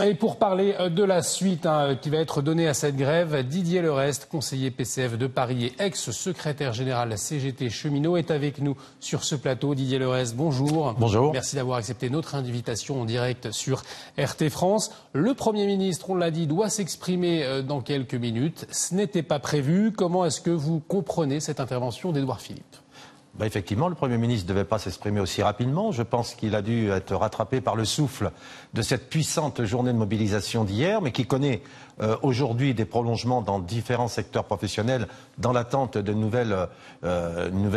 Et pour parler de la suite qui va être donnée à cette grève, Didier Lerest, conseiller PCF de Paris et ex-secrétaire général de la CGT cheminot, est avec nous sur ce plateau. Didier Lerest, bonjour. Bonjour. Merci d'avoir accepté notre invitation en direct sur RT France. Le Premier ministre, on l'a dit, doit s'exprimer dans quelques minutes. Ce n'était pas prévu. Comment est-ce que vous comprenez cette intervention d'Édouard Philippe ? Effectivement, le Premier ministre ne devait pas s'exprimer aussi rapidement. Je pense qu'il a dû être rattrapé par le souffle de cette puissante journée de mobilisation d'hier, mais qui connaît aujourd'hui des prolongements dans différents secteurs professionnels, dans l'attente de nouvelles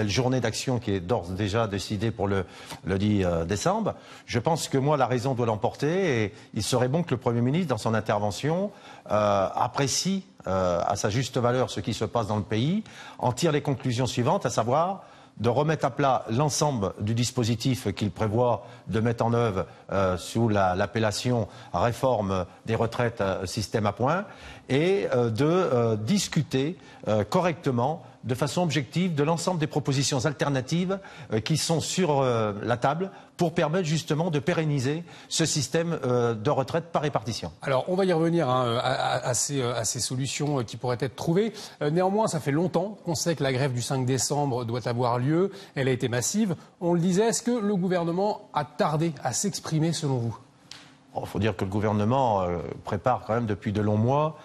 journées d'action qui est d'ores et déjà décidée pour le 10 décembre. Je pense que la raison doit l'emporter et il serait bon que le Premier ministre, dans son intervention, apprécie à sa juste valeur ce qui se passe dans le pays, en tire les conclusions suivantes, à savoir de remettre à plat l'ensemble du dispositif qu'il prévoit de mettre en œuvre sous l'appellation réforme des retraites système à points et de discuter correctement, de façon objective, de l'ensemble des propositions alternatives qui sont sur la table pour permettre justement de pérenniser ce système de retraite par répartition. Alors, on va y revenir à ces solutions qui pourraient être trouvées. Néanmoins, ça fait longtemps qu'on sait que la grève du 5 décembre doit avoir lieu. Elle a été massive. On le disait, est-ce que le gouvernement a tardé à s'exprimer selon vous ? Il faut dire que le gouvernement prépare quand même depuis de longs mois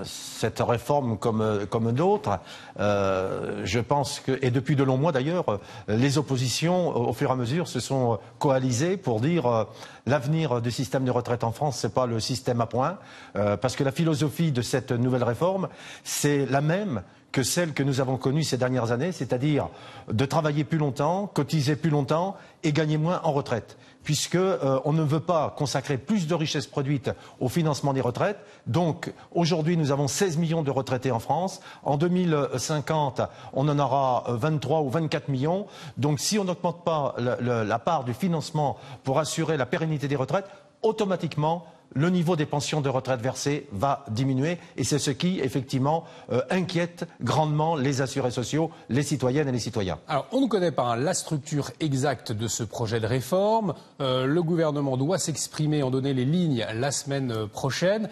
cette réforme comme d'autres. Je pense que, et depuis de longs mois d'ailleurs, les oppositions, au fur et à mesure, se sont coalisées pour dire l'avenir du système de retraite en France, c'est pas le système à points, parce que la philosophie de cette nouvelle réforme, c'est la même que celle que nous avons connue ces dernières années, c'est-à-dire de travailler plus longtemps, cotiser plus longtemps et gagner moins en retraite, puisque on ne veut pas consacrer plus de richesses produites au financement des retraites. Donc aujourd'hui, nous avons 16 millions de retraités en France. En 2050, on en aura 23 ou 24 millions. Donc si on n'augmente pas la part du financement pour assurer la pérennité des retraites, automatiquement, le niveau des pensions de retraite versées va diminuer et c'est ce qui, effectivement, inquiète grandement les assurés sociaux, les citoyennes et les citoyens. Alors, on ne connaît pas la structure exacte de ce projet de réforme. Le gouvernement doit s'exprimer, en donner les lignes la semaine prochaine.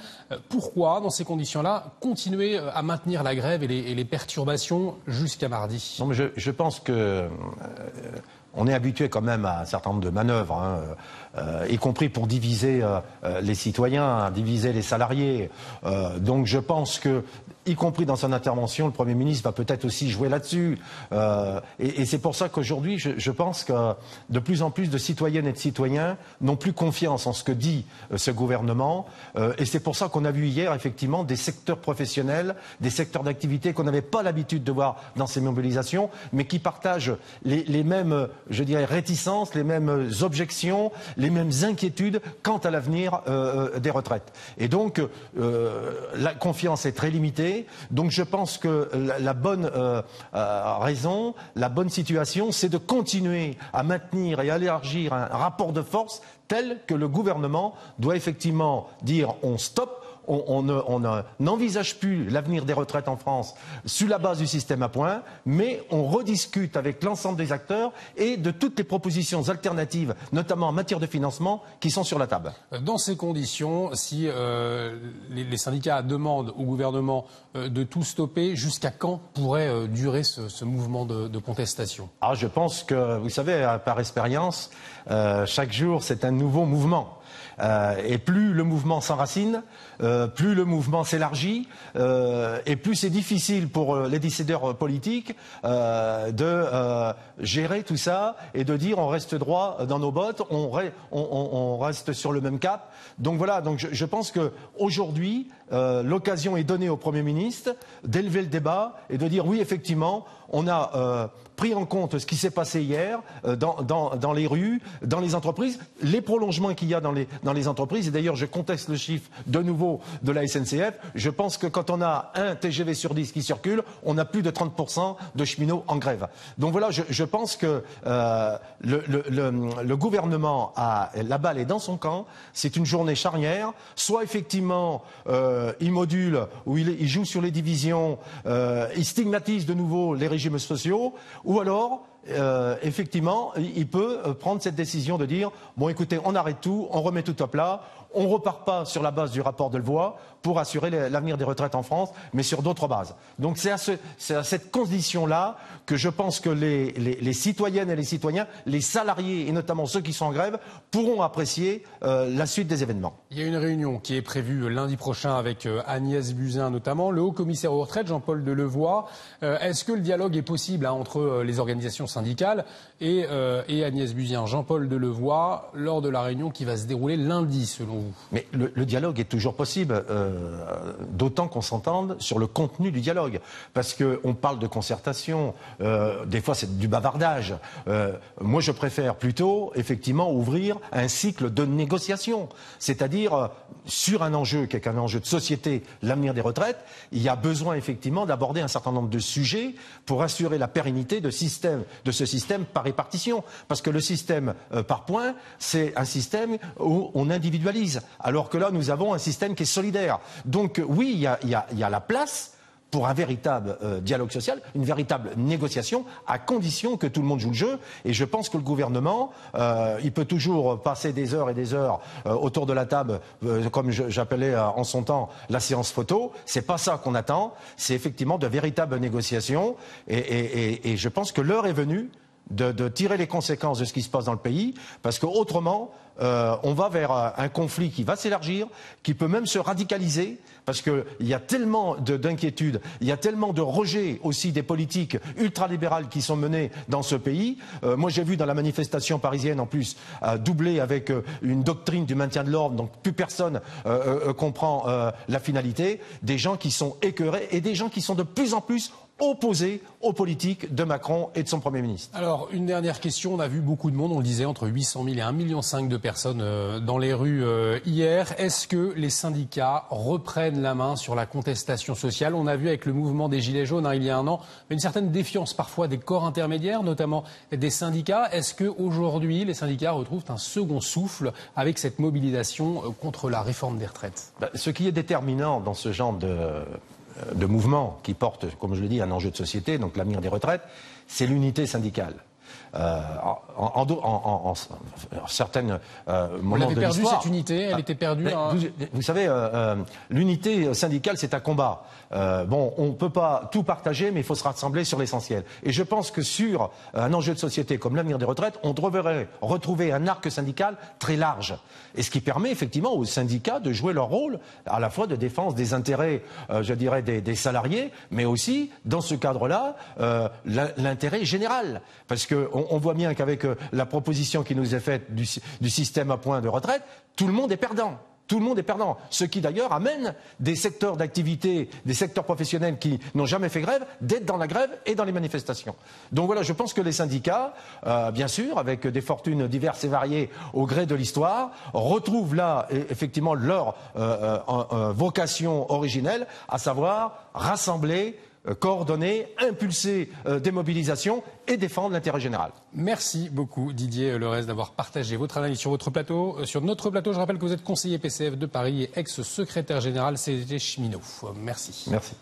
Pourquoi, dans ces conditions-là, continuer à maintenir la grève et les perturbations jusqu'à mardi ? Non, mais je pense que... on est habitué quand même à un certain nombre de manœuvres, y compris pour diviser les citoyens, diviser les salariés. Donc je pense que, y compris dans son intervention, le Premier ministre va peut-être aussi jouer là-dessus. Et c'est pour ça qu'aujourd'hui, je pense que de plus en plus de citoyennes et de citoyens n'ont plus confiance en ce que dit ce gouvernement. Et c'est pour ça qu'on a vu hier, effectivement, des secteurs professionnels, des secteurs d'activité qu'on n'avait pas l'habitude de voir dans ces mobilisations, mais qui partagent les mêmes, je dirais, réticences, les mêmes objections, les mêmes inquiétudes quant à l'avenir des retraites. Et donc, la confiance est très limitée. Donc je pense que la bonne raison, la bonne situation, c'est de continuer à maintenir et à élargir un rapport de force tel que le gouvernement doit effectivement dire on stoppe. On n'envisage plus l'avenir des retraites en France sur la base du système à points, mais on rediscute avec l'ensemble des acteurs et de toutes les propositions alternatives, notamment en matière de financement, qui sont sur la table. Dans ces conditions, si les syndicats demandent au gouvernement de tout stopper, jusqu'à quand pourrait durer ce mouvement de contestation ? Je pense que, vous savez, par expérience, chaque jour c'est un nouveau mouvement. Et plus le mouvement s'enracine, plus le mouvement s'élargit, et plus c'est difficile pour les décideurs politiques de gérer tout ça et de dire on reste droit dans nos bottes, on reste sur le même cap. Donc voilà, donc je pense qu'aujourd'hui, l'occasion est donnée au Premier ministre d'élever le débat et de dire oui, effectivement, on a pris en compte ce qui s'est passé hier dans les rues, dans les entreprises, les prolongements qu'il y a dans les entreprises. Et d'ailleurs, je conteste le chiffre de nouveau de la SNCF. Je pense que quand on a un TGV sur 10 qui circule, on a plus de 30% de cheminots en grève. Donc voilà, je pense que le gouvernement la balle est dans son camp. C'est une journée charnière. Soit effectivement, il module ou il joue sur les divisions, il stigmatise de nouveau les régimes sociaux, ou alors effectivement, il peut prendre cette décision de dire bon, écoutez, on arrête tout, on remet tout à plat, on ne repart pas sur la base du rapport Delevoye pour assurer l'avenir des retraites en France, mais sur d'autres bases. Donc c'est à cette condition-là que je pense que les citoyennes et les citoyens, les salariés et notamment ceux qui sont en grève, pourront apprécier la suite des événements. Il y a une réunion qui est prévue lundi prochain avec Agnès Buzyn notamment, le haut-commissaire aux retraites, Jean-Paul Delevoye. Est-ce que le dialogue est possible entre les organisations syndicales et Agnès Buzyn, Jean-Paul Delevoye, lors de la réunion qui va se dérouler lundi, selon vous? Mais le dialogue est toujours possible, d'autant qu'on s'entende sur le contenu du dialogue. Parce qu'on parle de concertation, des fois c'est du bavardage. Moi je préfère plutôt, effectivement, ouvrir un cycle de négociation. C'est-à-dire, sur un enjeu qui est un enjeu de société, l'avenir des retraites, il y a besoin effectivement d'aborder un certain nombre de sujets pour assurer la pérennité de ce système par répartition. Parce que le système par points, c'est un système où on individualise. Alors que là, nous avons un système qui est solidaire. Donc oui, il y a la place pour un véritable dialogue social, une véritable négociation, à condition que tout le monde joue le jeu. Et je pense que le gouvernement, il peut toujours passer des heures et des heures autour de la table, comme j'appelais en son temps la séance photo. C'est pas ça qu'on attend. C'est effectivement de véritables négociations. Et je pense que l'heure est venue de tirer les conséquences de ce qui se passe dans le pays, parce qu'autrement, on va vers un conflit qui va s'élargir, qui peut même se radicaliser, parce qu'il y a tellement d'inquiétudes, il y a tellement de rejet aussi des politiques ultralibérales qui sont menées dans ce pays. Moi j'ai vu dans la manifestation parisienne en plus, doublée avec une doctrine du maintien de l'ordre, donc plus personne comprend la finalité, des gens qui sont écœurés et des gens qui sont de plus en plus opposés aux politiques de Macron et de son Premier ministre. Alors, une dernière question. On a vu beaucoup de monde, on le disait, entre 800 000 et 1,5 million de personnes dans les rues hier. Est-ce que les syndicats reprennent la main sur la contestation sociale? On a vu avec le mouvement des Gilets jaunes, il y a un an, une certaine défiance parfois des corps intermédiaires, notamment des syndicats. Est-ce qu'aujourd'hui, les syndicats retrouvent un second souffle avec cette mobilisation contre la réforme des retraites? Ce qui est déterminant dans ce genre de mouvement qui porte, comme je le dis, un enjeu de société, donc l'avenir des retraites, c'est l'unité syndicale. Certaines moments de l'histoire. On avait perdu cette unité, elle était perdue. Vous savez, l'unité syndicale, c'est un combat. Bon, on ne peut pas tout partager, mais il faut se rassembler sur l'essentiel. Et je pense que sur un enjeu de société comme l'avenir des retraites, on devrait retrouver un arc syndical très large. Et ce qui permet effectivement aux syndicats de jouer leur rôle à la fois de défense des intérêts, je dirais, des salariés, mais aussi, dans ce cadre-là, l'intérêt général. Parce qu'on voit bien qu'avec la proposition qui nous est faite du système à points de retraite, tout le monde est perdant. Tout le monde est perdant. Ce qui d'ailleurs amène des secteurs d'activité, des secteurs professionnels qui n'ont jamais fait grève, d'être dans la grève et dans les manifestations. Donc voilà, je pense que les syndicats, bien sûr, avec des fortunes diverses et variées au gré de l'histoire, retrouvent là effectivement leur vocation originelle, à savoir rassembler, coordonner, impulser des mobilisations et défendre l'intérêt général. Merci beaucoup Didier Lerez d'avoir partagé votre analyse sur votre plateau. Sur notre plateau, je rappelle que vous êtes conseiller PCF de Paris et ex-secrétaire général CGT Cheminot. Merci. Merci.